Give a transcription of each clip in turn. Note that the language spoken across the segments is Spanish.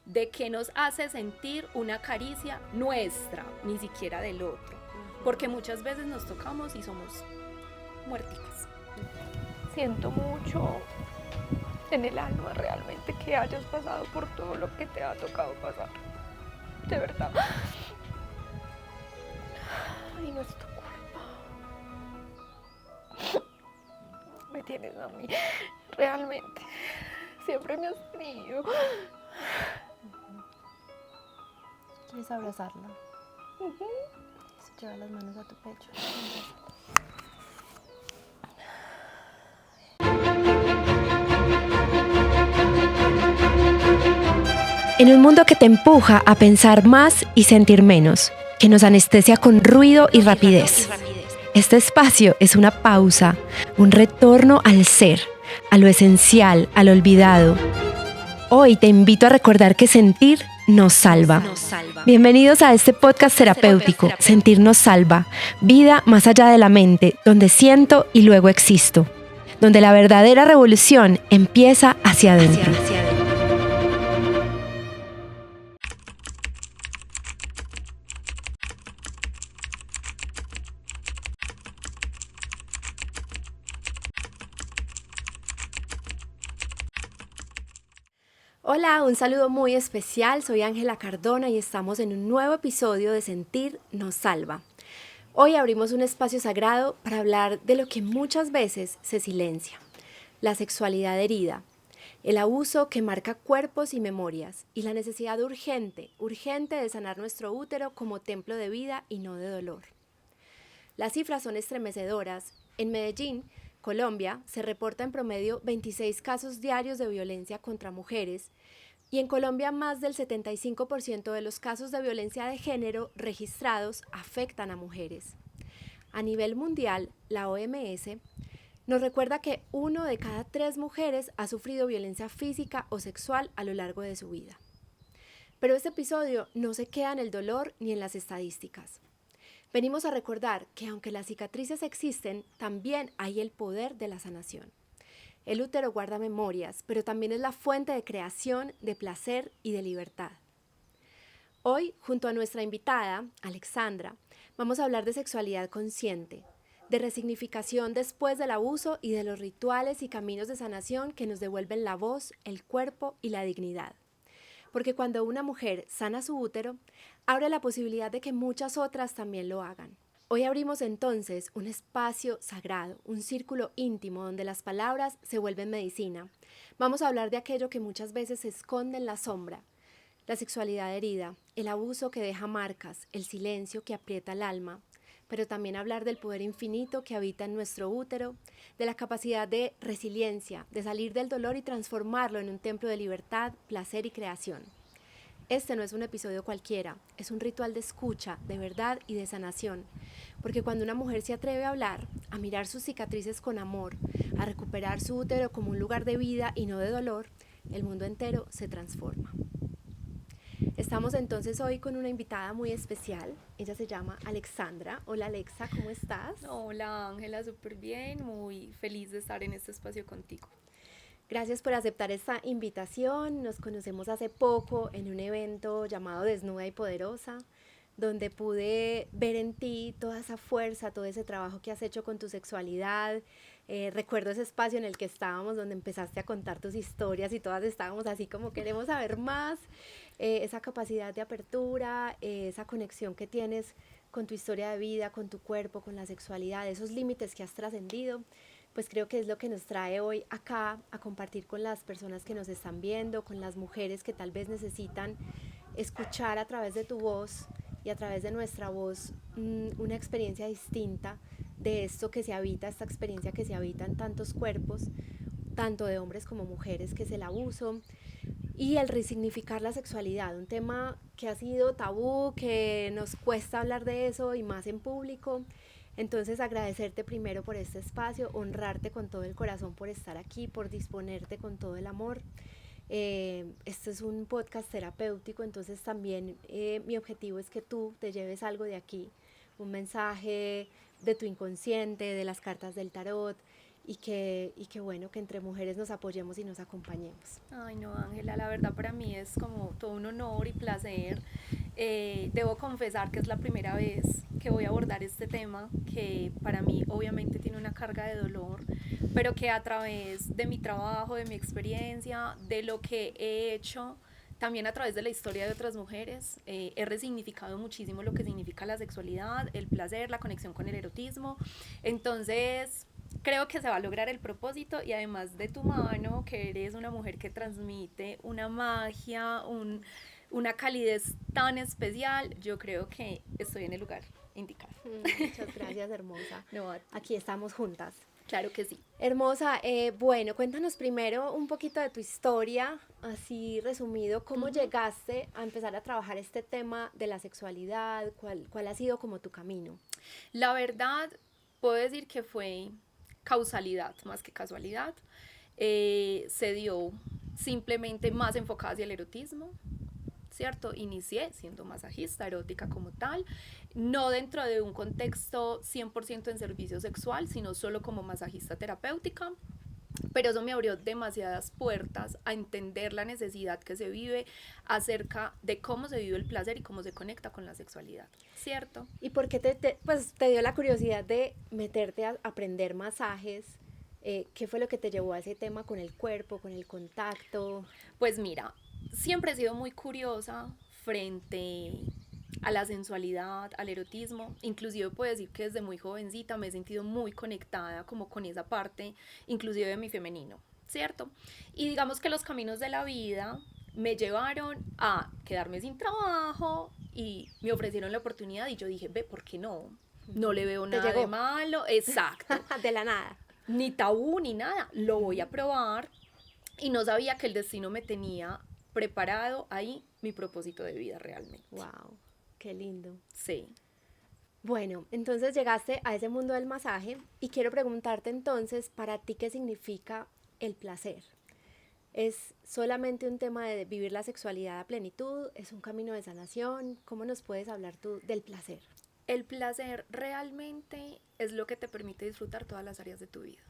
de qué nos hace sentir una caricia nuestra, ni siquiera del otro. Porque muchas veces nos tocamos y somos muerticas. Siento mucho en el alma realmente que hayas pasado por todo lo que te ha tocado pasar. De verdad. Ay, no es tu culpa. Me tienes a mí. Realmente. Siempre me has tenido. ¿Quieres abrazarla? Lleva las manos a tu pecho. En un mundo que te empuja a pensar más y sentir menos, que nos anestesia con ruido y rapidez. Este espacio es una pausa, un retorno al ser, a lo esencial, a lo olvidado. Hoy te invito a recordar que sentir nos salva. Bienvenidos a este podcast terapéutico, Sentir nos salva, vida más allá de la mente, donde siento y luego existo, donde la verdadera revolución empieza hacia adentro. Hola, un saludo muy especial, soy Ángela Cardona y estamos en un nuevo episodio de Sentir nos salva. Hoy abrimos un espacio sagrado para hablar de lo que muchas veces se silencia, la sexualidad herida, el abuso que marca cuerpos y memorias y la necesidad urgente de sanar nuestro útero como templo de vida y no de dolor. Las cifras son estremecedoras. En Medellín, Colombia, se reporta en promedio 26 casos diarios de violencia contra mujeres y en Colombia más del 75% de los casos de violencia de género registrados afectan a mujeres. A nivel mundial, la OMS nos recuerda que 1 de cada 3 mujeres ha sufrido violencia física o sexual a lo largo de su vida. Pero este episodio no se queda en el dolor ni en las estadísticas. Venimos a recordar que aunque las cicatrices existen, también hay el poder de la sanación. El útero guarda memorias, pero también es la fuente de creación, de placer y de libertad. Hoy, junto a nuestra invitada, Alexandra, vamos a hablar de sexualidad consciente, de resignificación después del abuso y de los rituales y caminos de sanación que nos devuelven la voz, el cuerpo y la dignidad. Porque cuando una mujer sana su útero, abre la posibilidad de que muchas otras también lo hagan. Hoy abrimos entonces un espacio sagrado, un círculo íntimo donde las palabras se vuelven medicina. Vamos a hablar de aquello que muchas veces se esconde en la sombra, la sexualidad herida, el abuso que deja marcas, el silencio que aprieta el alma, pero también hablar del poder infinito que habita en nuestro útero, de la capacidad de resiliencia, de salir del dolor y transformarlo en un templo de libertad, placer y creación. Este no es un episodio cualquiera, es un ritual de escucha, de verdad y de sanación, porque cuando una mujer se atreve a hablar, a mirar sus cicatrices con amor, a recuperar su útero como un lugar de vida y no de dolor, el mundo entero se transforma. Estamos entonces hoy con una invitada muy especial, ella se llama Alexandra. Hola Alexa, ¿cómo estás? Hola Ángela, súper bien, muy feliz de estar en este espacio contigo. Gracias por aceptar esta invitación. Nos conocemos hace poco en un evento llamado Desnuda y Poderosa, donde pude ver en ti toda esa fuerza, todo ese trabajo que has hecho con tu sexualidad. Recuerdo ese espacio en el que estábamos, donde empezaste a contar tus historias y todas estábamos así como queremos saber más. Esa capacidad de apertura, esa conexión que tienes con tu historia de vida, con tu cuerpo, con la sexualidad, esos límites que has trascendido, pues creo que es lo que nos trae hoy acá a compartir con las personas que nos están viendo, con las mujeres que tal vez necesitan escuchar a través de tu voz y a través de nuestra voz una experiencia distinta de esto que se habita, esta experiencia que se habita en tantos cuerpos, tanto de hombres como mujeres, que es el abuso y el resignificar la sexualidad, un tema que ha sido tabú, que nos cuesta hablar de eso y más en público. Entonces agradecerte primero por este espacio, honrarte con todo el corazón por estar aquí, por disponerte con todo el amor. Este es un podcast terapéutico, entonces también mi objetivo es que tú te lleves algo de aquí, un mensaje de tu inconsciente, de las cartas del tarot, que bueno, que entre mujeres nos apoyemos y nos acompañemos. Ay, no, Ángela, la verdad para mí es como todo un honor y placer. Debo confesar que es la primera vez que voy a abordar este tema, que para mí obviamente tiene una carga de dolor, pero que a través de mi trabajo, de mi experiencia, de lo que he hecho, también a través de la historia de otras mujeres, he resignificado muchísimo lo que significa la sexualidad, el placer, la conexión con el erotismo. Entonces, creo que se va a lograr el propósito y además de tu mano, que eres una mujer que transmite una magia, una calidez tan especial, yo creo que estoy en el lugar indicado. Muchas gracias, hermosa. No, aquí estamos juntas. Claro que sí. Hermosa, bueno, cuéntanos primero un poquito de tu historia, así resumido, cómo llegaste a empezar a trabajar este tema de la sexualidad, cuál ha sido como tu camino. La verdad, puedo decir que fue causalidad más que casualidad. Se dio simplemente más enfocada hacia el erotismo, ¿cierto? Inicié siendo masajista erótica como tal, no dentro de un contexto 100% en servicio sexual, sino solo como masajista terapéutica. Pero eso me abrió demasiadas puertas a entender la necesidad que se vive acerca de cómo se vive el placer y cómo se conecta con la sexualidad, ¿cierto? ¿Y por qué pues, te dio la curiosidad de meterte a aprender masajes? ¿Qué fue lo que te llevó a ese tema con el cuerpo, con el contacto? Pues mira, siempre he sido muy curiosa frente a la sensualidad, al erotismo. Inclusive puedo decir que desde muy jovencita me he sentido muy conectada como con esa parte, inclusive de mi femenino, ¿cierto? Y digamos que los caminos de la vida me llevaron a quedarme sin trabajo y me ofrecieron la oportunidad y yo dije, ve, ¿por qué no? No le veo nada de malo, exacto. De la nada. Ni tabú ni nada, lo voy a probar y no sabía que el destino me tenía preparado ahí mi propósito de vida realmente. Wow, qué lindo. Sí. Bueno, entonces llegaste a ese mundo del masaje y quiero preguntarte entonces, para ti, ¿qué significa el placer? ¿Es solamente un tema de vivir la sexualidad a plenitud? ¿Es un camino de sanación? ¿Cómo nos puedes hablar tú del placer? El placer realmente es lo que te permite disfrutar todas las áreas de tu vida.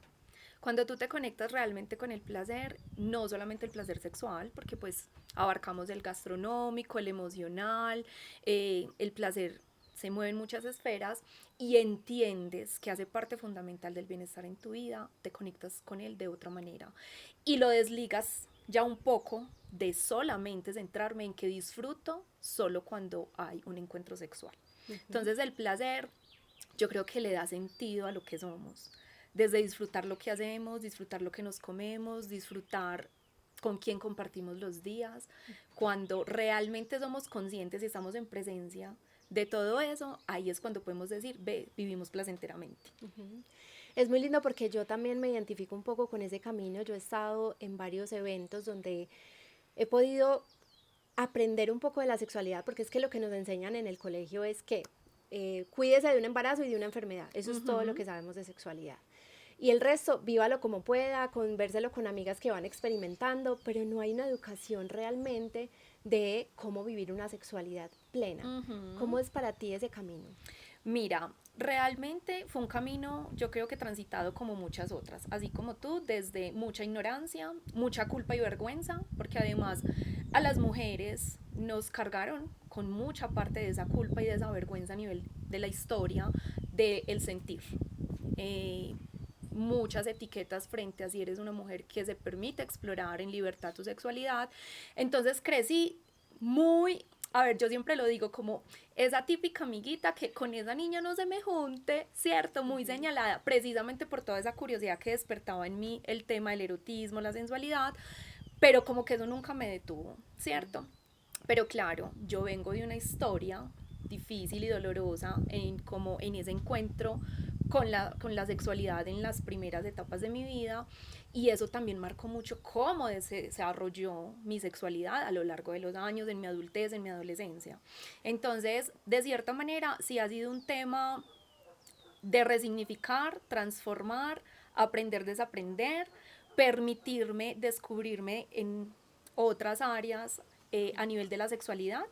Cuando tú te conectas realmente con el placer, no solamente el placer sexual, porque pues abarcamos el gastronómico, el emocional, el placer se mueve en muchas esferas y entiendes que hace parte fundamental del bienestar en tu vida, te conectas con él de otra manera y lo desligas ya un poco de solamente centrarme en que disfruto solo cuando hay un encuentro sexual. Entonces el placer yo creo que le da sentido a lo que somos, desde disfrutar lo que hacemos, disfrutar lo que nos comemos, disfrutar con quién compartimos los días. Cuando realmente somos conscientes y estamos en presencia de todo eso, ahí es cuando podemos decir, ve, vivimos placenteramente. Es muy lindo porque yo también me identifico un poco con ese camino. Yo he estado en varios eventos donde he podido aprender un poco de la sexualidad, porque es que lo que nos enseñan en el colegio es que cuídese de un embarazo y de una enfermedad. Eso es todo lo que sabemos de sexualidad. Y el resto, vívalo como pueda, convérselo con amigas que van experimentando, pero no hay una educación realmente de cómo vivir una sexualidad plena. ¿Cómo es para ti ese camino? Mira, realmente fue un camino, yo creo que transitado como muchas otras, así como tú, desde mucha ignorancia, mucha culpa y vergüenza, porque además a las mujeres nos cargaron con mucha parte de esa culpa y de esa vergüenza a nivel de la historia, del sentir. Muchas etiquetas frente a si eres una mujer que se permite explorar en libertad tu sexualidad. Entonces crecí muy, a ver, yo siempre lo digo como esa típica amiguita que con esa niña no se me junte, ¿cierto? Muy señalada, precisamente por toda esa curiosidad que despertaba en mí el tema del erotismo, la sensualidad, pero como que eso nunca me detuvo, ¿cierto? Pero claro, yo vengo de una historia difícil y dolorosa como en ese encuentro con la sexualidad en las primeras etapas de mi vida, y eso también marcó mucho cómo se desarrolló mi sexualidad a lo largo de los años, en mi adultez, en mi adolescencia. Entonces, de cierta manera, sí ha sido un tema de resignificar, transformar, aprender, desaprender, permitirme descubrirme en otras áreas a nivel de la sexualidad.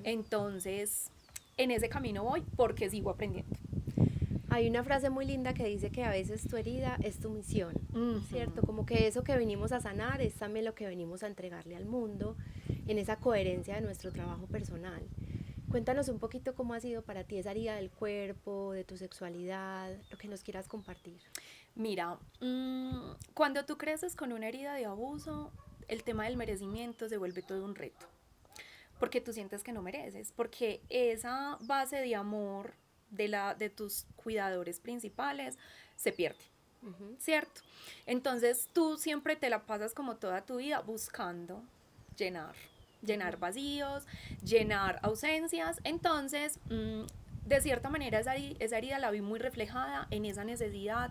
Entonces, en ese camino voy porque sigo aprendiendo. Hay una frase muy linda que dice que a veces tu herida es tu misión, ¿cierto? Como que eso que venimos a sanar es también lo que venimos a entregarle al mundo en esa coherencia de nuestro trabajo personal. Cuéntanos un poquito cómo ha sido para ti esa herida del cuerpo, de tu sexualidad, lo que nos quieras compartir. Mira, cuando tú creces con una herida de abuso, el tema del merecimiento se vuelve todo un reto, porque tú sientes que no mereces, porque esa base de amor de tus cuidadores principales se pierde, ¿cierto? Entonces tú siempre te la pasas como toda tu vida buscando llenar vacíos, llenar ausencias. Entonces, de cierta manera, esa herida la vi muy reflejada en esa necesidad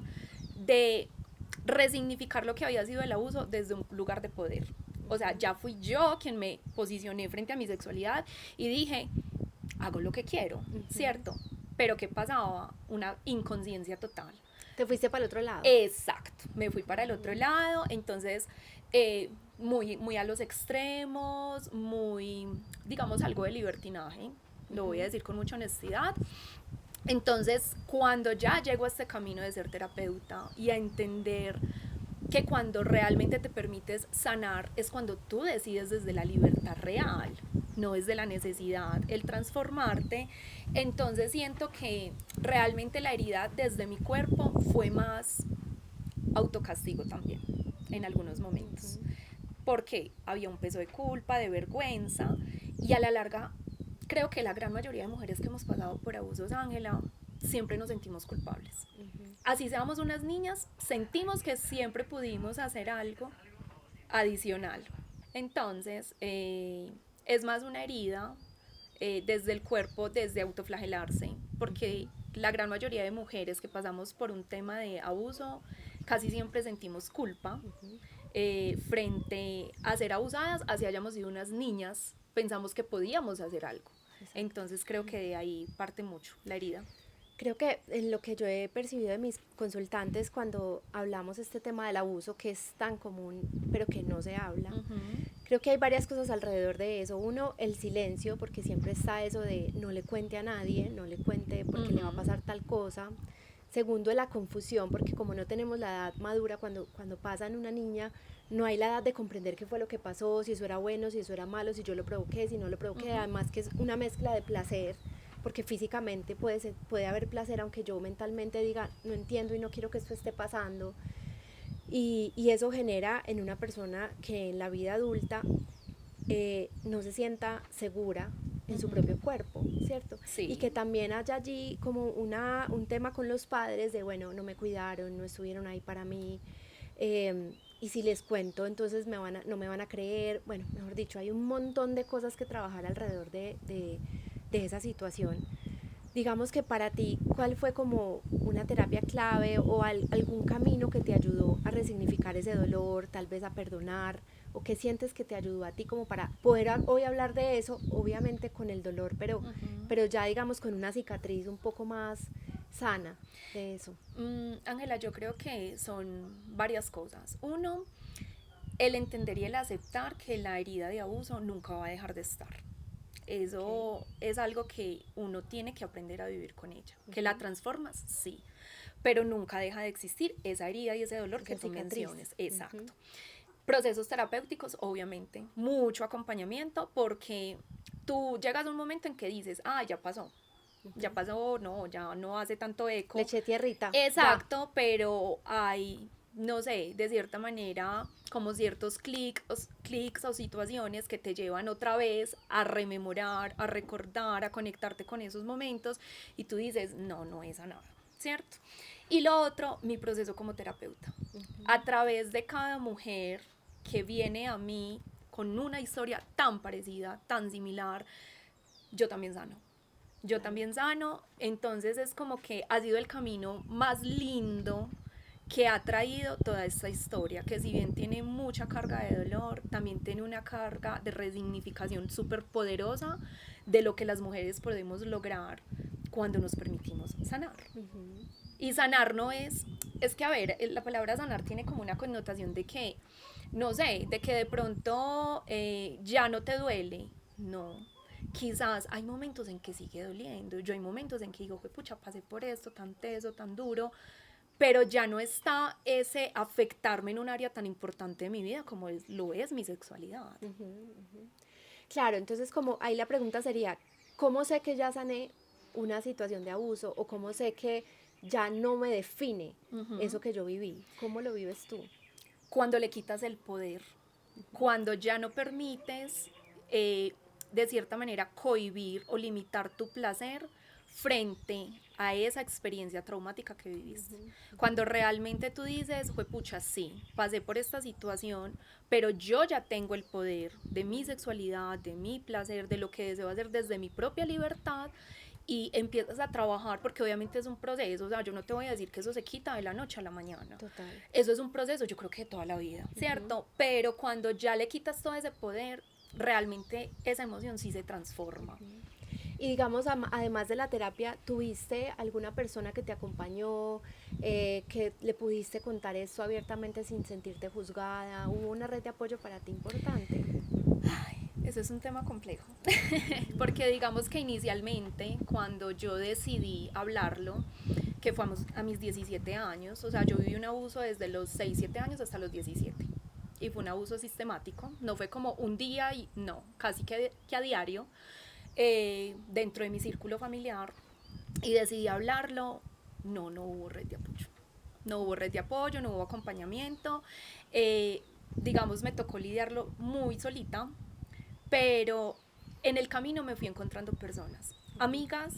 de resignificar lo que había sido el abuso desde un lugar de poder. O sea, ya fui yo quien me posicioné frente a mi sexualidad y dije, hago lo que quiero, ¿cierto? Pero ¿qué pasaba? Una inconsciencia total. ¿Te fuiste para el otro lado? Exacto, me fui para el otro lado, entonces muy a los extremos, muy, digamos, algo de libertinaje, lo voy a decir con mucha honestidad. Entonces, cuando ya llego a este camino de ser terapeuta y a entender que cuando realmente te permites sanar es cuando tú decides desde la libertad real, no desde la necesidad, el transformarte, entonces siento que realmente la herida desde mi cuerpo fue más autocastigo también en algunos momentos, porque había un peso de culpa, de vergüenza, y a la larga creo que la gran mayoría de mujeres que hemos pasado por abusos, Ángela, siempre nos sentimos culpables. Así seamos unas niñas, sentimos que siempre pudimos hacer algo adicional. Entonces, es más una herida desde el cuerpo, desde autoflagelarse, porque la gran mayoría de mujeres que pasamos por un tema de abuso, casi siempre sentimos culpa frente a ser abusadas, así hayamos sido unas niñas, pensamos que podíamos hacer algo. Entonces creo que de ahí parte mucho la herida. Creo que en lo que yo he percibido de mis consultantes cuando hablamos este tema del abuso, que es tan común, pero que no se habla, creo que hay varias cosas alrededor de eso. Uno, el silencio, porque siempre está eso de no le cuente a nadie, no le cuente porque le va a pasar tal cosa. Segundo, la confusión, porque como no tenemos la edad madura, cuando pasa en una niña, no hay la edad de comprender qué fue lo que pasó, si eso era bueno, si eso era malo, si yo lo provoqué, si no lo provoqué. Además que es una mezcla de placer, porque físicamente puede haber placer, aunque yo mentalmente diga, no entiendo y no quiero que esto esté pasando. Y eso genera en una persona que en la vida adulta no se sienta segura en su propio cuerpo, ¿cierto? Sí. Y que también haya allí como un tema con los padres de, bueno, no me cuidaron, no estuvieron ahí para mí, y si les cuento, entonces no me van a creer. Bueno, mejor dicho, hay un montón de cosas que trabajar alrededor de esa situación. Digamos que para ti, ¿cuál fue como una terapia clave o algún camino que te ayudó a resignificar ese dolor, tal vez a perdonar? ¿O qué sientes que te ayudó a ti como para poder hoy hablar de eso, obviamente con el dolor, pero ya digamos con una cicatriz un poco más sana de eso? Ángela, yo creo que son varias cosas. Uno, el entender y el aceptar que la herida de abuso nunca va a dejar de estar. Eso es algo que uno tiene que aprender a vivir con ella. Que la transformas, sí, pero nunca deja de existir esa herida y ese dolor que tú mencionas. Exacto. Procesos terapéuticos, obviamente, mucho acompañamiento, porque tú llegas a un momento en que dices, ya pasó, ya pasó, no, ya no hace tanto eco. Le eché tierrita. Exacto, ya. Pero hay, no sé, de cierta manera, como ciertos clics o situaciones que te llevan otra vez a rememorar, a recordar, a conectarte con esos momentos, y tú dices, no es a nada, ¿cierto? Y lo otro, mi proceso como terapeuta. A través de cada mujer que viene a mí con una historia tan parecida, tan similar, yo también sano, entonces es como que ha sido el camino más lindo que ha traído toda esta historia, que si bien tiene mucha carga de dolor, también tiene una carga de resignificación súper poderosa de lo que las mujeres podemos lograr cuando nos permitimos sanar. Y sanar no es que a ver, la palabra sanar tiene como una connotación de que, no sé, de que de pronto ya no te duele, no. quizás hay momentos en que sigue doliendo, yo hay momentos en que digo, pucha, pasé por esto tan teso, tan duro, pero ya no está ese afectarme en un área tan importante de mi vida como lo es mi sexualidad. Claro, entonces como ahí la pregunta sería, ¿cómo sé que ya sané una situación de abuso o cómo sé que ya no me define eso que yo viví? ¿Cómo lo vives tú? Cuando le quitas el poder, cuando ya no permites de cierta manera cohibir o limitar tu placer frente a esa experiencia traumática que viviste. Cuando realmente tú dices, fue pucha, sí, pasé por esta situación, pero yo ya tengo el poder de mi sexualidad, de mi placer, de lo que deseo hacer desde mi propia libertad, y empiezas a trabajar, porque obviamente es un proceso, o sea, yo no te voy a decir que eso se quita de la noche a la mañana. Total. Eso es un proceso, yo creo que de toda la vida, ¿cierto? Pero cuando ya le quitas todo ese poder, realmente esa emoción sí se transforma. Y digamos, además de la terapia, ¿tuviste alguna persona que te acompañó, que le pudiste contar esto abiertamente sin sentirte juzgada? ¿Hubo una red de apoyo para ti importante? Ay, eso es un tema complejo, porque digamos que inicialmente cuando yo decidí hablarlo, que fue a mis 17 años, o sea, yo viví un abuso desde los 6, 7 años hasta los 17. Y fue un abuso sistemático, no fue como un día y no, casi que a diario, dentro de mi círculo familiar, y decidí hablarlo. No hubo red de apoyo. No hubo red de apoyo, no hubo acompañamiento. Digamos, me tocó lidiarlo muy solita, pero en el camino me fui encontrando personas, amigas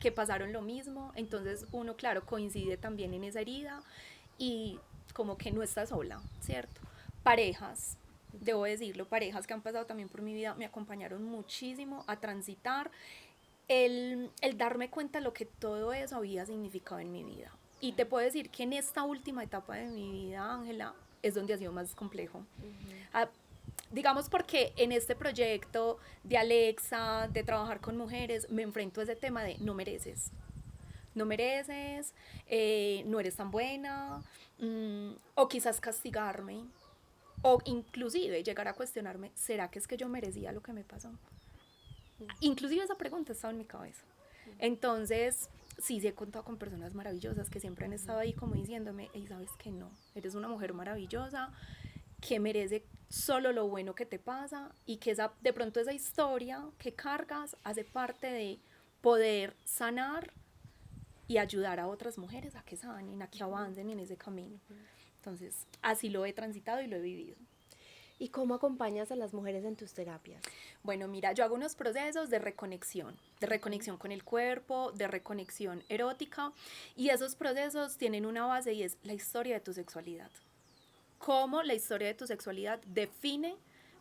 que pasaron lo mismo, entonces uno, claro, coincide también en esa herida y como que no está sola, ¿cierto? Parejas, debo decirlo, parejas que han pasado también por mi vida me acompañaron muchísimo a transitar el darme cuenta de lo que todo eso había significado en mi vida. Y te puedo decir que en esta última etapa de mi vida, Ángela, es donde ha sido más complejo. Digamos porque en este proyecto de Alexa, de trabajar con mujeres, me enfrento a ese tema de no mereces, no eres tan buena, o quizás castigarme, o inclusive llegar a cuestionarme, ¿será que es que yo merecía lo que me pasó? Inclusive esa pregunta estaba en mi cabeza. Entonces, sí he contado con personas maravillosas que siempre han estado ahí como diciéndome, hey, sabes que no, eres una mujer maravillosa, que merece solo lo bueno que te pasa, y que de pronto esa historia que cargas hace parte de poder sanar y ayudar a otras mujeres a que sanen, a que avancen en ese camino. Entonces, así lo he transitado y lo he vivido. ¿Y cómo acompañas a las mujeres en tus terapias? Bueno, mira, yo hago unos procesos de reconexión con el cuerpo, de reconexión erótica, y esos procesos tienen una base y es la historia de tu sexualidad. Cómo la historia de tu sexualidad define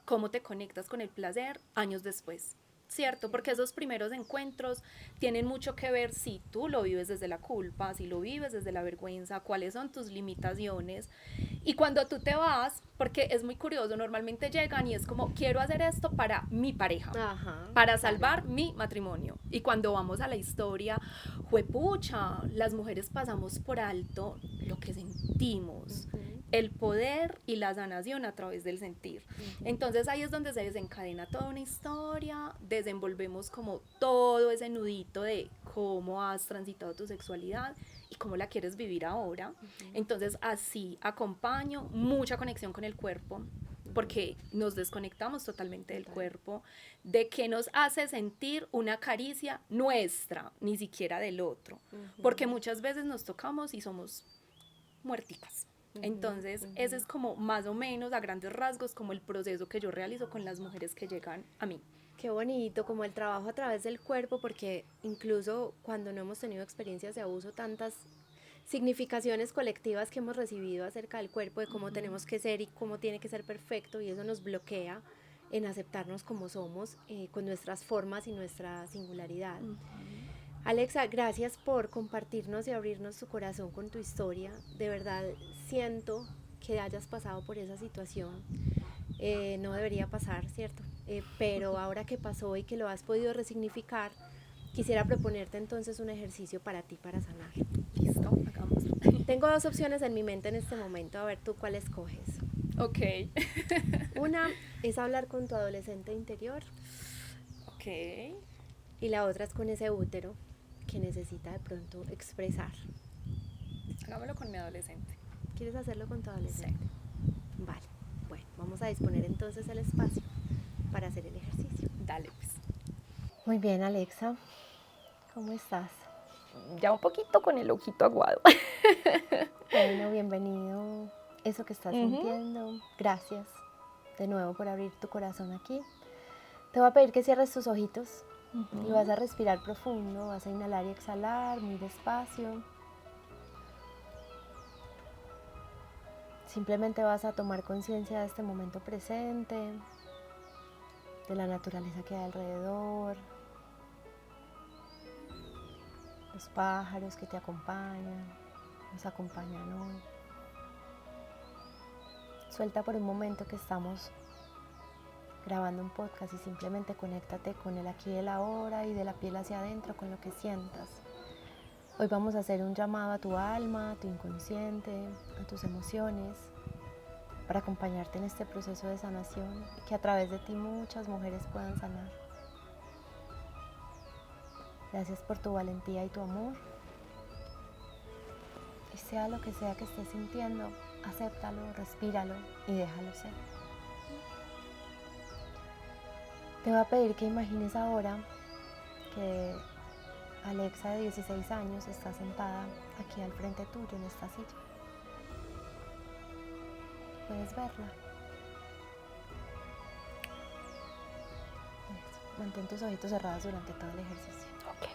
cómo te conectas con el placer años después, ¿cierto? Porque esos primeros encuentros tienen mucho que ver si tú lo vives desde la culpa, si lo vives desde la vergüenza, cuáles son tus limitaciones. Y cuando tú te vas, porque es muy curioso, normalmente llegan y es como, quiero hacer esto para mi pareja, para salvar mi matrimonio. Y cuando vamos a la historia, juepucha, las mujeres pasamos por alto lo que sentimos, el poder y la sanación a través del sentir. Entonces ahí es donde se desencadena toda una historia, desenvolvemos como todo ese nudito de cómo has transitado tu sexualidad y cómo la quieres vivir ahora. Entonces así acompaño, mucha conexión con el cuerpo, porque nos desconectamos totalmente del cuerpo, de qué nos hace sentir una caricia nuestra, ni siquiera del otro, porque muchas veces nos tocamos y somos muerticas. Entonces ese es como más o menos a grandes rasgos como el proceso que yo realizo con las mujeres que llegan a mí. Qué bonito, como el trabajo a través del cuerpo, porque incluso cuando no hemos tenido experiencias de abuso, tantas significaciones colectivas que hemos recibido acerca del cuerpo, de cómo tenemos que ser y cómo tiene que ser perfecto, y eso nos bloquea en aceptarnos como somos, con nuestras formas y nuestra singularidad. Alexa, gracias por compartirnos y abrirnos tu corazón con tu historia. De verdad siento que hayas pasado por esa situación. No debería pasar, ¿cierto? Pero ahora que pasó y que lo has podido resignificar, quisiera proponerte entonces un ejercicio para ti, para sanar. Listo, hagámoslo. Tengo dos opciones en mi mente en este momento, a ver tú cuál escoges. Ok. Una es hablar con tu adolescente interior. Ok. Y la otra es con ese útero que necesita de pronto expresar. Hagámoslo con mi adolescente. ¿Quieres hacerlo con tu adolescente? Vale, bueno, vamos a disponer entonces el espacio para hacer el ejercicio. Dale, pues. Muy bien, Alexa, ¿cómo estás? Ya un poquito con el ojito aguado. Bueno, bienvenido. Eso que estás sintiendo, gracias de nuevo por abrir tu corazón aquí. Te voy a pedir que cierres tus ojitos y vas a respirar profundo, vas a inhalar y exhalar muy despacio. Simplemente vas a tomar conciencia de este momento presente, de la naturaleza que hay alrededor, los pájaros que te acompañan, nos acompañan hoy. Suelta por un momento que estamos grabando un podcast y simplemente conéctate con el aquí y el ahora y de la piel hacia adentro con lo que sientas. Hoy vamos a hacer un llamado a tu alma, a tu inconsciente, a tus emociones, para acompañarte en este proceso de sanación y que a través de ti muchas mujeres puedan sanar. Gracias por tu valentía y tu amor. Y sea lo que sea que estés sintiendo, acéptalo, respíralo y déjalo ser. Te voy a pedir que imagines ahora que Alexa de 16 años está sentada aquí al frente tuyo en esta silla. Puedes verla. Eso. Mantén tus ojitos cerrados durante todo el ejercicio. Ok.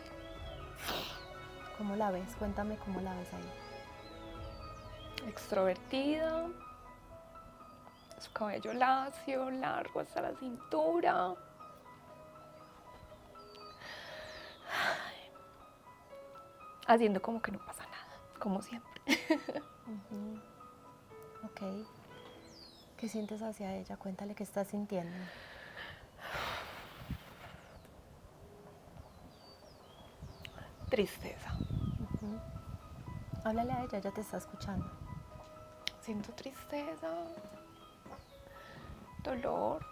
¿Cómo la ves? Cuéntame cómo la ves ahí. Extrovertida, su cabello lacio, largo hasta la cintura. Haciendo como que no pasa nada, como siempre. Ok. ¿Qué sientes hacia ella? Cuéntale qué estás sintiendo. Tristeza. Háblale a ella, ella te está escuchando. Siento tristeza, dolor.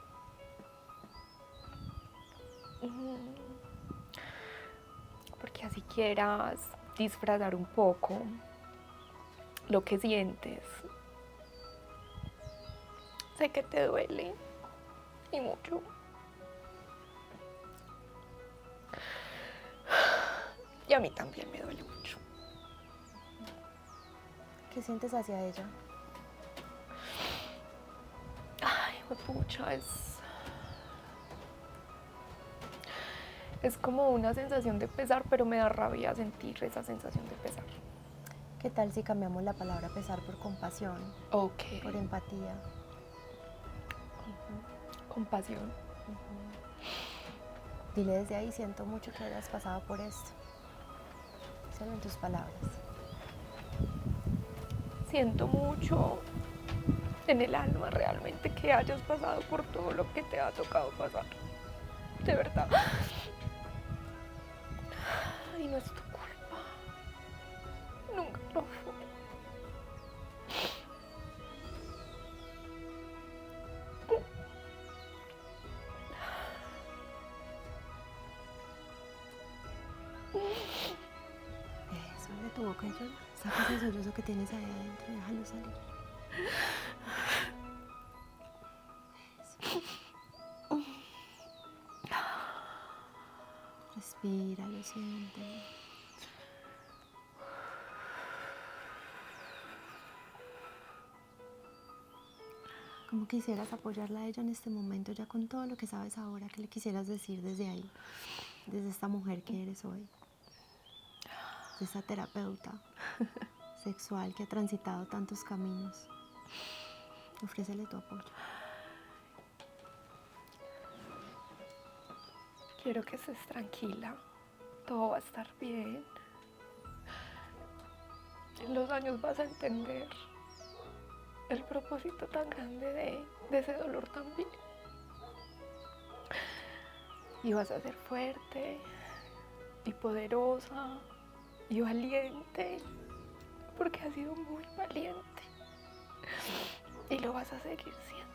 Porque así quieras disfrazar un poco lo que sientes. Sé que te duele y mucho. Y a mí también me duele mucho. ¿Qué sientes hacia ella? Ay, pucha, es como una sensación de pesar, pero me da rabia sentir esa sensación de pesar. ¿Qué tal si cambiamos la palabra pesar por compasión, Ok. por empatía? Compasión. Dile desde ahí, siento mucho que hayas pasado por esto. Díselo en tus palabras. Siento mucho en el alma realmente que hayas pasado por todo lo que te ha tocado pasar. De verdad. Y no es tu culpa. Nunca lo fue. Eso, abre tu boca y llora. Saca ese sollozo que tienes ahí adentro y déjalo salir. Eso. Respira, lo siente. ¿Cómo quisieras apoyarla a ella en este momento, ya con todo lo que sabes ahora? ¿Qué le quisieras decir desde ahí, desde esta mujer que eres hoy? De esta terapeuta sexual que ha transitado tantos caminos. Ofrécele tu apoyo. Quiero que estés tranquila. Todo va a estar bien. En los años vas a entender el propósito tan grande de ese dolor también. Y vas a ser fuerte y poderosa y valiente, porque has sido muy valiente y lo vas a seguir siendo.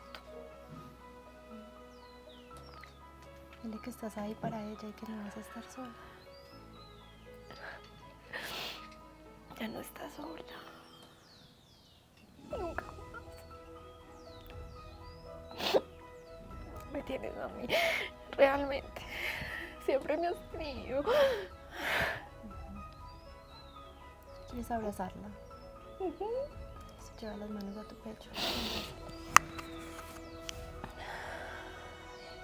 Dile que estás ahí para ella y que no vas a estar sola. Ya no estás sola. Nunca más. Me tienes a mí. Realmente. Siempre me has tenido. ¿Quieres abrazarla? Se lleva las manos a tu pecho.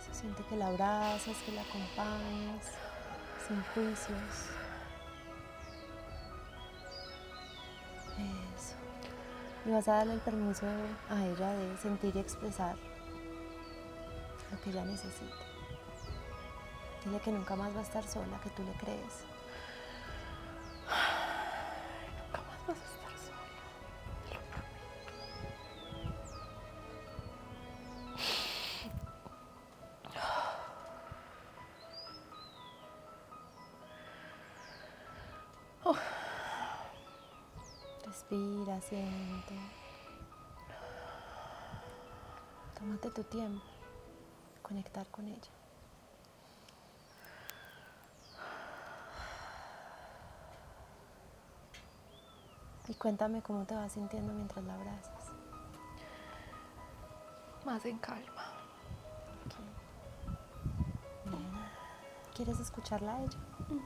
Se siente que la abrazas, que la acompañas, sin juicios. Eso. Y vas a darle el permiso a ella de sentir y expresar lo que ella necesite. Dile que nunca más va a estar sola, que tú le crees. Nunca más vas a estar sola. Te lo prometo. Respira, siente. Tómate tu tiempo. Conectar con ella. Y cuéntame cómo te vas sintiendo mientras la abrazas. Más en calma. Bien. ¿Quieres escucharla a ella? Bien.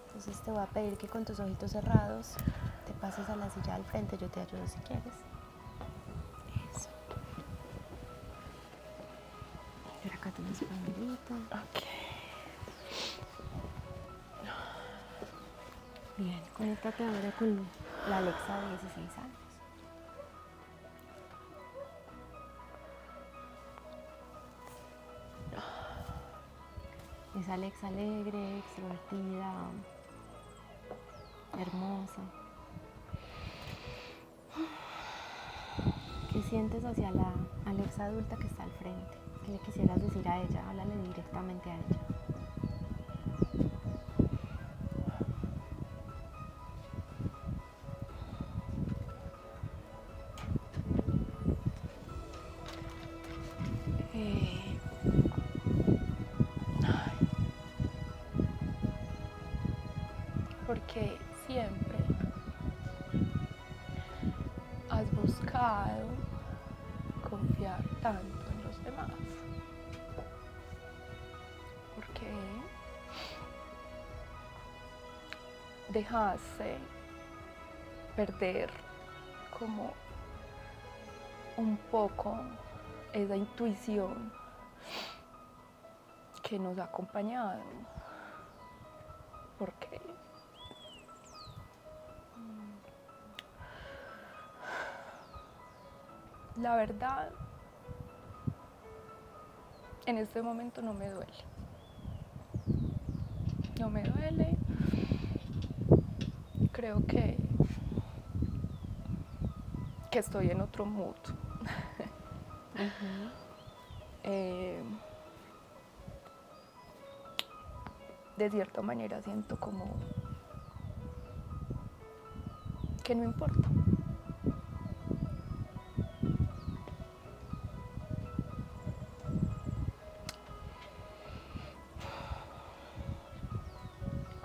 Entonces te voy a pedir que con tus ojitos cerrados te pases a la silla al frente. Yo te ayudo si quieres. Eso. Y ahora acá tienes tu abuelita. Ok. Bien, conéctate ahora con la Alexa de 16 años. Es Alexa alegre, extrovertida, hermosa. ¿Qué sientes hacia la Alexa adulta que está al frente? ¿Qué le quisieras decir a ella? Háblale directamente a ella. Porque siempre has buscado confiar tanto en los demás. Porque dejaste perder como un poco esa intuición que nos ha acompañado. Porque la verdad, en este momento no me duele. No me duele. Creo que estoy en otro mood. De cierta manera siento como que no importa.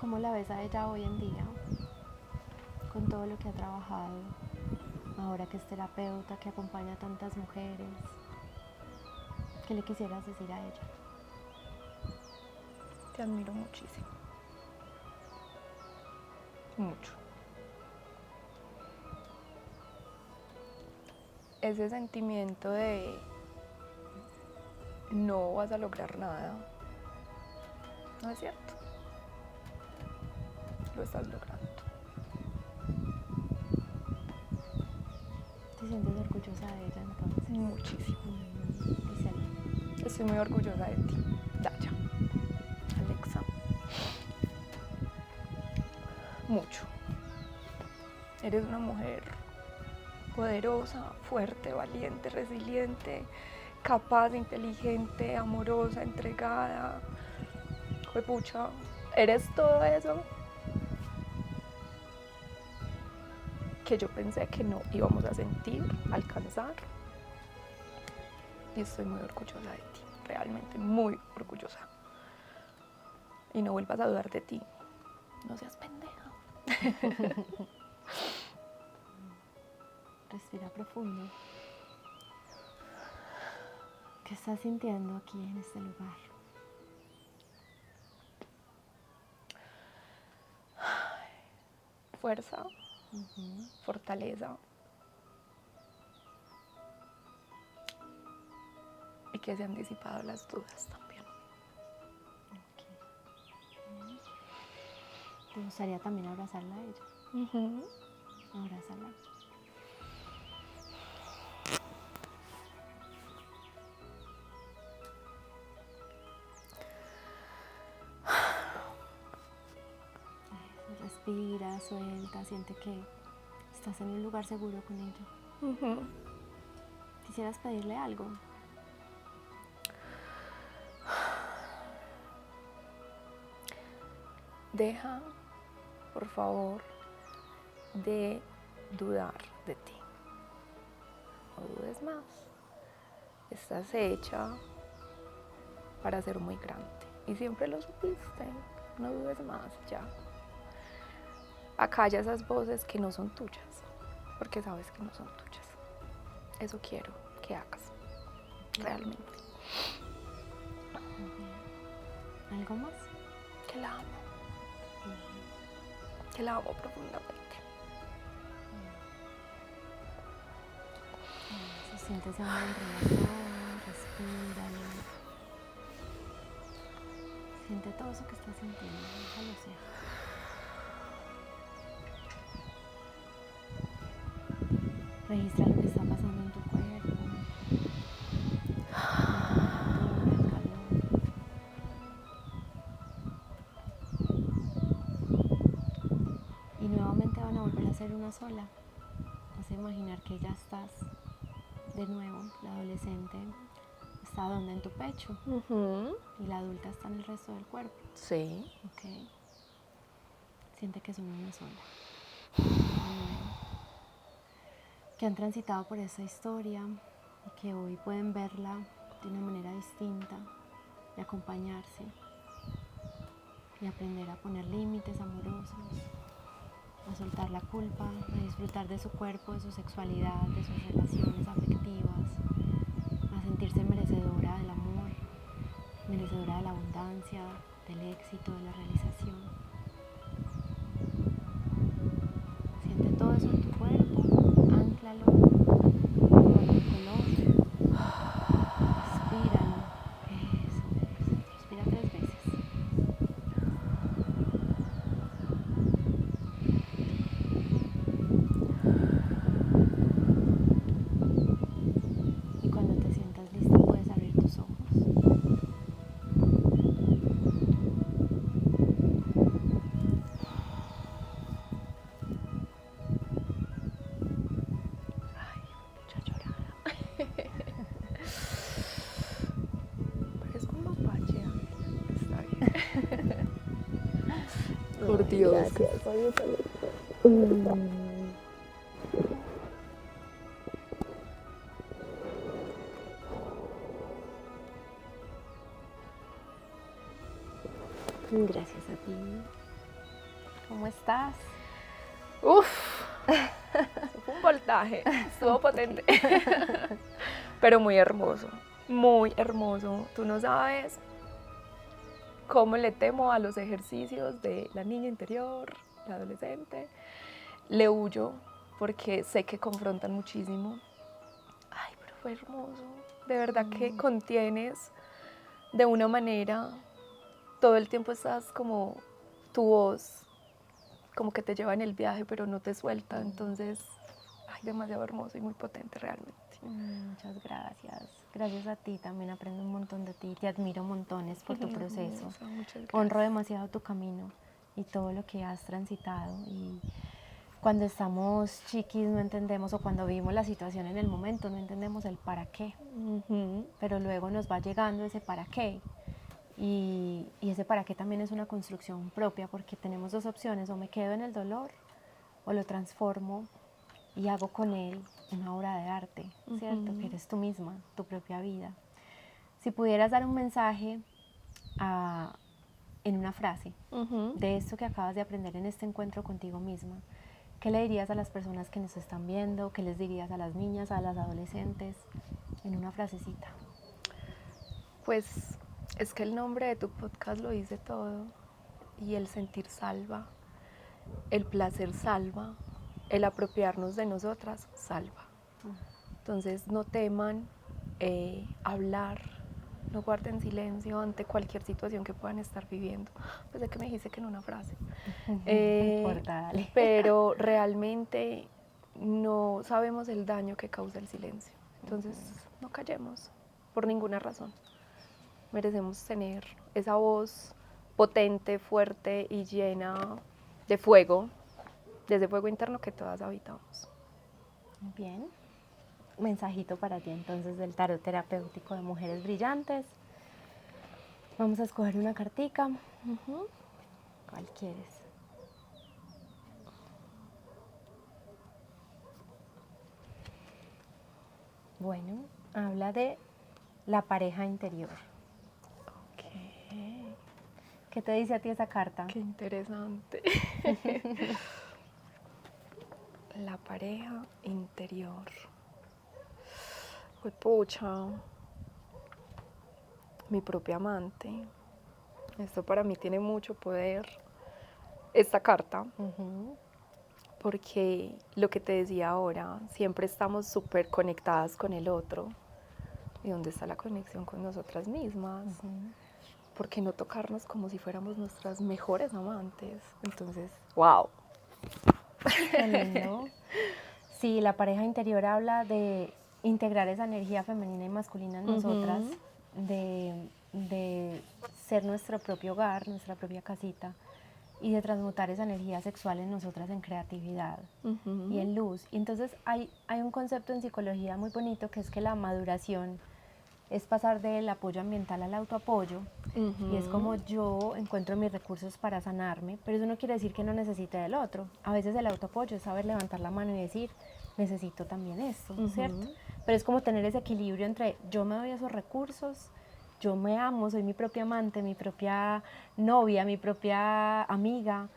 ¿Cómo la ves a ella hoy en día? Con todo lo que ha trabajado, ahora que es terapeuta, que acompaña a tantas mujeres. ¿Qué le quisieras decir a ella? Te admiro muchísimo. Mucho. Ese sentimiento de no vas a lograr nada, no es cierto. Lo estás logrando. ¿Te sientes orgullosa de ella entonces? Muchísimo. Díselo. Estoy muy orgullosa de ti, Daya, Alexa. Mucho. Eres una mujer poderosa, fuerte, valiente, resiliente, capaz, inteligente, amorosa, entregada. Juepucha, eres todo eso que yo pensé que no íbamos a sentir, alcanzar. Y estoy muy orgullosa de ti, realmente muy orgullosa. Y no vuelvas a dudar de ti. No seas pendeja. Respira profundo. ¿Qué estás sintiendo aquí en este lugar? Fuerza, fortaleza. Y que se han disipado las dudas también. ¿Te gustaría también abrazarla a ella? Abrázala. Eso, respira, suelta, siente que estás en un lugar seguro con ella. ¿Quisieras pedirle algo? Deja, por favor, de dudar de ti. No dudes más. Estás hecha para ser muy grande. Y siempre lo supiste. No dudes más, ya. Acalla esas voces que no son tuyas. Porque sabes que no son tuyas. Eso quiero que hagas. Realmente. ¿Algo más? Que la amo. Que la amo profundamente. Se siente ese amor relajado, respíralo. Siente todo eso que estás sintiendo, déjalo ser. Registra lo que está pasando en tu cuerpo. Siente la temperatura, el calor. Y nuevamente van a volver a ser una sola. Vas a imaginar que ya estás de nuevo, la adolescente está donde en tu pecho y la adulta está en el resto del cuerpo. Sí. Ok. Siente que son una sola. De nuevo. Que han transitado por esa historia y que hoy pueden verla de una manera distinta y acompañarse y aprender a poner límites amorosos, a soltar la culpa, a disfrutar de su cuerpo, de su sexualidad, de sus relaciones afectivas, a sentirse merecedora del amor, merecedora de la abundancia, del éxito, de la realización. Siente todo eso en tu cuerpo, ánclalo con el color, respíralo, eso, respira 3 veces. Y cuando te sientas lista puedes abrir tus ojos. Mucha llorada. Parezco un mapache. Está bien. Por Dios. Gracias. Gracias a ti. ¿Cómo estás? Uf. Eso fue un voltaje. Estuvo potente. Pero muy hermoso. Muy hermoso. Tú no sabes cómo le temo a los ejercicios de la niña interior, la adolescente. Le huyo porque sé que confrontan muchísimo. Ay, pero fue hermoso. De verdad que contienes de una manera, todo el tiempo estás como tu voz, como que te lleva en el viaje, pero no te suelta. Entonces, ay, demasiado hermoso y muy potente realmente. Muchas gracias. Gracias a ti, también aprendo un montón de ti. Te admiro montones por tu proceso. Hermosa, muchas gracias. Honro demasiado tu camino y todo lo que has transitado. Y cuando estamos chiquis no entendemos, o cuando vivimos la situación en el momento, no entendemos el para qué. Pero luego nos va llegando ese para qué. Y ese para qué también es una construcción propia, porque tenemos 2 opciones: o me quedo en el dolor o lo transformo y hago con él una obra de arte, ¿cierto? Que eres tú misma, tu propia vida. Si pudieras dar un mensaje en una frase Ujú. de esto que acabas de aprender en este encuentro contigo misma, ¿qué le dirías a las personas que nos están viendo? ¿Qué les dirías a las niñas, a las adolescentes? En una frasecita. Pues es que el nombre de tu podcast lo dice todo. Y el sentir salva, el placer salva, el apropiarnos de nosotras salva. Entonces no teman hablar, no guarden silencio ante cualquier situación que puedan estar viviendo. Pues de que me dijiste que en una frase. No importa, dale. Pero realmente no sabemos el daño que causa el silencio. Entonces no callemos por ninguna razón. Merecemos tener esa voz potente, fuerte y llena de fuego, de ese fuego interno que todas habitamos. Bien. Mensajito para ti entonces del tarot terapéutico de Mujeres Brillantes. Vamos a escoger una cartica. ¿Cuál quieres? Bueno, habla de la pareja interior. Okay. ¿Qué te dice a ti esa carta? Qué interesante. La pareja interior. Pues pucha, mi propia amante. Esto para mí tiene mucho poder. Esta carta, porque lo que te decía ahora, siempre estamos súper conectadas con el otro. ¿Y dónde está la conexión con nosotras mismas? ¿Por qué no tocarnos como si fuéramos nuestras mejores amantes? Entonces, wow. Qué lindo. Sí, la pareja interior habla de integrar esa energía femenina y masculina en nosotras, de ser nuestro propio hogar, nuestra propia casita, y de transmutar esa energía sexual en nosotras en creatividad y en luz. Y entonces hay un concepto en psicología muy bonito que es que la maduración es pasar del apoyo ambiental al autoapoyo, y es como yo encuentro mis recursos para sanarme, pero eso no quiere decir que no necesite del otro. A veces el autoapoyo es saber levantar la mano y decir, necesito también esto, ¿cierto? Pero es como tener ese equilibrio entre yo me doy esos recursos, yo me amo, soy mi propia amante, mi propia novia, mi propia amiga,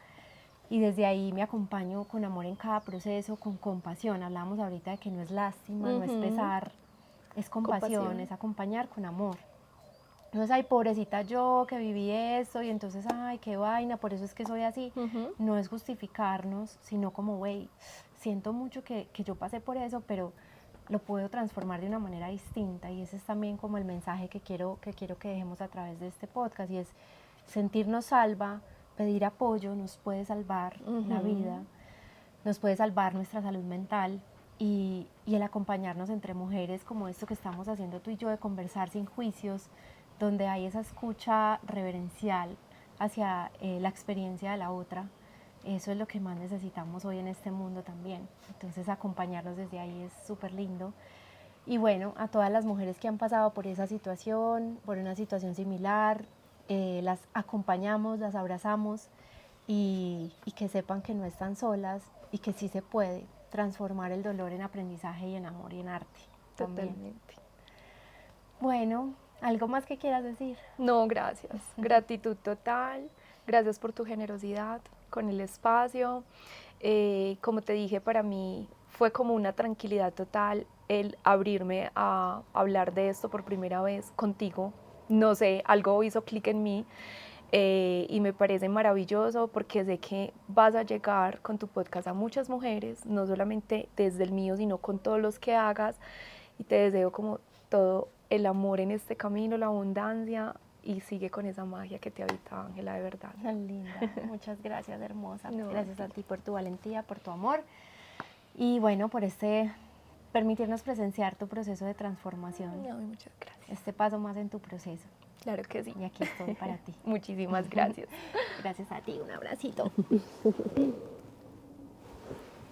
y desde ahí me acompaño con amor en cada proceso, con compasión. Hablamos ahorita de que no es lástima, no es pesar, es compasión, es acompañar con amor. Entonces, ay, pobrecita yo que viví eso y entonces, ay, qué vaina, por eso es que soy así. No es justificarnos, sino como, güey, siento mucho que yo pasé por eso, pero lo puedo transformar de una manera distinta, y ese es también como el mensaje que quiero que dejemos a través de este podcast, y es sentirnos salva, pedir apoyo nos puede salvar la vida, nos puede salvar nuestra salud mental, y el acompañarnos entre mujeres como esto que estamos haciendo tú y yo, de conversar sin juicios, donde hay esa escucha reverencial hacia la experiencia de la otra. Eso es lo que más necesitamos hoy en este mundo también. Entonces acompañarnos desde ahí es súper lindo. Y bueno, a todas las mujeres que han pasado por esa situación, por una situación similar, las acompañamos, las abrazamos, y que sepan que no están solas y que sí se puede transformar el dolor en aprendizaje y en amor y en arte. Totalmente. Bueno, ¿algo más que quieras decir? No, gracias. Gratitud total. Gracias por tu generosidad con el espacio. Como te dije, para mí fue como una tranquilidad total el abrirme a hablar de esto por primera vez contigo. No sé, algo hizo clic en mí, y me parece maravilloso porque sé que vas a llegar con tu podcast a muchas mujeres, no solamente desde el mío, sino con todos los que hagas, y te deseo como todo el amor en este camino, la abundancia, y sigue con esa magia que te habita, Ángela, de verdad. Tan linda, muchas gracias, hermosa. No, gracias a ti por tu valentía, por tu amor, y bueno, por permitirnos presenciar tu proceso de transformación. No, muchas gracias. Este paso más en tu proceso. Claro que sí. Y aquí estoy para ti. Muchísimas gracias. Gracias a ti, un abracito.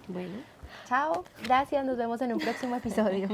Bueno, chao, gracias, nos vemos en un próximo episodio.